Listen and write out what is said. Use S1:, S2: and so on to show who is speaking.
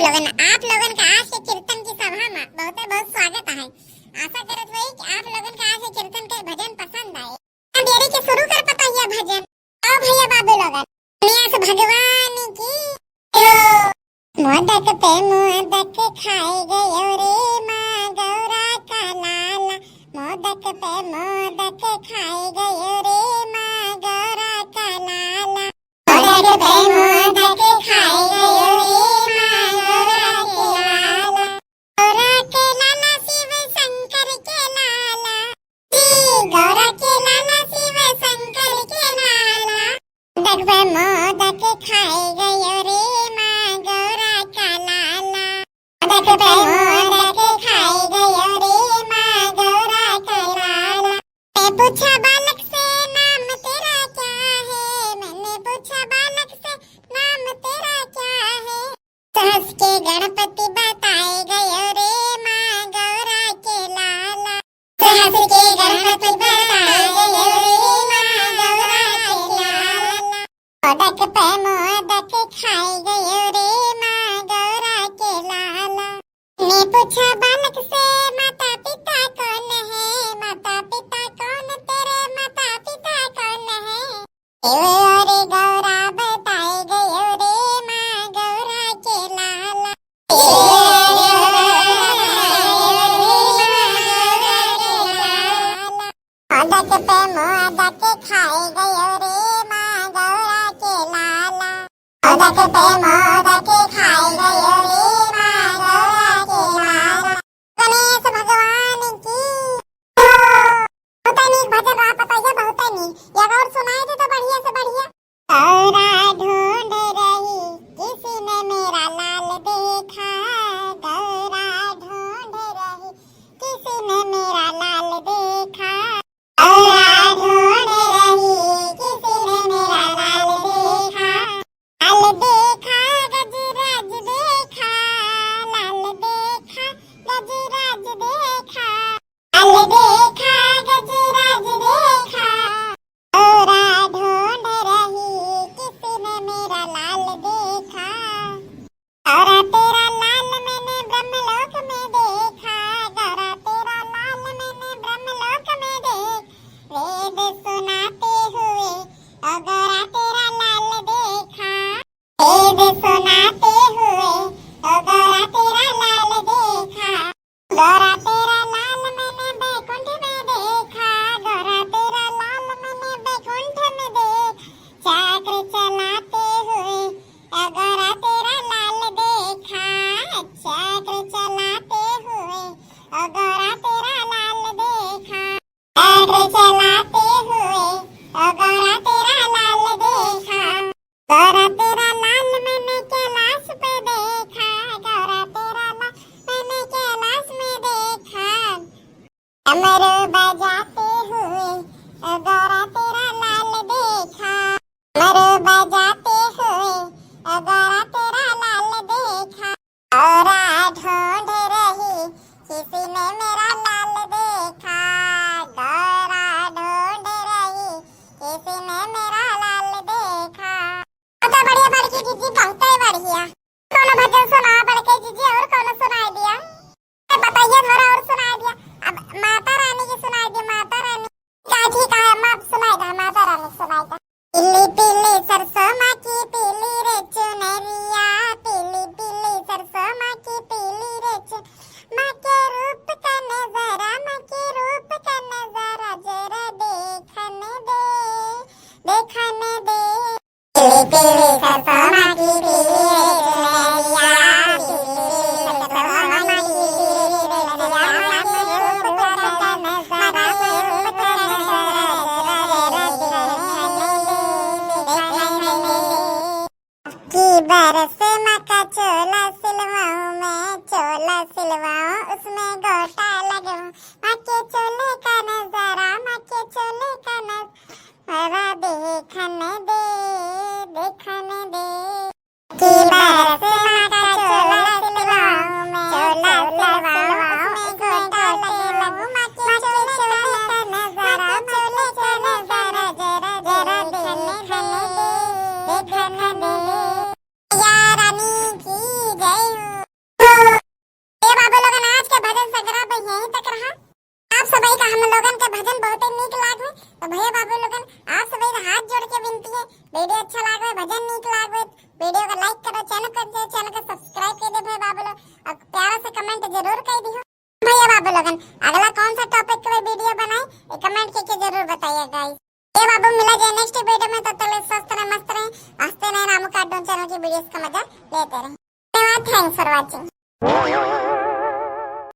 S1: लोगन आप लोगन का आज के कीर्तन की सभा में बहुत बहुत स्वागत है। आशा करत हई कि आप लोगन का आज के कीर्तन के भजन पसंद आए। हम देरी के शुरू कर पता है भजन। आओ भैया बाबू लोगन दुनिया से भगवान की मोदक पे मोदक खाए गयो रे माँ गौरा का लाला। मोदक पे मोदक खाए गयो रे माँ गौरा का लाला। मोदक पे मोदक खाए गयो रे माँ गौरा के लाला। गौरा के लाला शिव शंकर के लाला। गौरा के लाला शिव शंकर के लाला। मोदक पे मोदक खाए गयो रे माँ गौरा का लाला। मोदक पे मोदक खाए गयो रे माँ गौरा का लाला। मैं पूछा बालक से नाम तेरा क्या है। मैंने पूछा बालक से नाम तेरा क्या है। सहस के गणपति बताए गयो रे माँ गौरा के लाला। सहस के गणपति बताए गयो रे माँ गौरा के लाला। मोदक पे मोदक खाए गयो रे माँ गौरा के लाला। मैं पूछा बालक से माता पिता कौन है। माता पिता कौन तेरे माता पिता कौन है। और गौरा बताए गयो रे माँ गौरा के लाला। मोदक पे मोदक खाए गयो रे माँ गौरा के लाला। मोदक पे मोदक खाए गयो रे माँ गौरा के लाला। गणेश भगवान की बहुत नीक भजन रहा पता है बहुत नीक। एक और सुनाए थे तो बढ़िया से बढ़िया। गौरा ढूंढ रही किसी ने मेरा लाल देखा। गौरा ढूंढ रही किसी ने मेरा लाल देखा। गौरा ढूंढ रही किसी ने मेरा लाल देखा। लाल देखा गजराज देखा। लाल देखा गजराज देखा। लाल देखा गजराज देखा। गौरा ढूंढ रही किसी ने मेरा लाल देखा। गौरा तेरा लाल मैंने ब्रह्मलोक में देखा। गौरा तेरा लाल मैंने ब्रह्मलोक में देख। वेद सुनाते हुए और गौरा तेरा लाल देखा। वेद सुनाते हुए और गौरा तेरा लाल देखा। गौरा तेरा लाल मैंने बैकुंठ में देखा। गौरा तेरा लाल मैंने बैकुंठ में देख। चक्र चलाते हुए और गौरा तेरा लाल देखा। चक्र चलाते हुए और गौरा तेरा लाल देखा। चक्र चलाते हुए और गौरा तेरा लाल देखा। गौरा तेरा लाल मैंने कैलाश पे देखा। गौरा तेरा लाल मैंने कैलाश में देखा। डमरू बजाते हुए और गौरा तेरा लाल देखा। डमरू बजाते हुए और गौरा तेरा लाल देखा। गौरा ढूंढ रही किसी ने मेरा लाल देखा। गौरा ढूंढ रही किसी ने मेरा लाल देखा। बहुत बढ़िया बड़की जीजी बहुत बढ़िया। कौन भजन सुना बड़के जीजी और कौन सुनाई दिया बताइए थोड़ा और सुनाई दिया। अब माता रानी की सुनाई दी। माता रानी का ठीक है मैं सुनाई दा। माता रानी सुनाई दा। पीली पीली सरसों माँ की पीली रे चुनरिया। पीली पीली सरसों माँ की पीली रे माँ के रूप का नजारा। माँ के रूप का नजारा जरा देखने दे देखने दे। पीली पीली सरसों माँ की पीली रे चुनरिया। बरस माँ का चोला सिलवाऊं मैं। चोला सिलवाऊं उसमें गोटा लगाऊं। माँ के चोले का नजारा। माँ के चोले का नजारा देखने दे देखने दे। की बरस माँ का चोला सिलवाऊं मैं। चोला सिलवाऊं उसमें गोटा लगाऊं। माँ के चोले का नजारा। चोले का नजारा जरा जरा देखने दे देखने दे। रानी की जय हो। तो भैया बाबू लोगन आप सभी से हाथ जोड़ के विनती है, वीडियो अच्छा लागे, भजन नीक लागे, वीडियो को लाइक करो, चैनल को सब्सक्राइब कर दे भैया बाबू लोग, और प्यारा से कमेंट जरूर कर दियो भैया बाबू लोगन। अगला कौन सा टॉपिक पे वीडियो बनाए ये कमेंट करके जरूर बताइए गाइस। ये बाबू मिला जाए नेक्स्ट वीडियो में, तब तक स्वस्थ रहे, मस्त रहे, हंसते रहे, रामू कार्टून चैनल की वीडियोस का मजा लेते रहे। धन्यवाद, थैंक्स फॉर वाचिंग।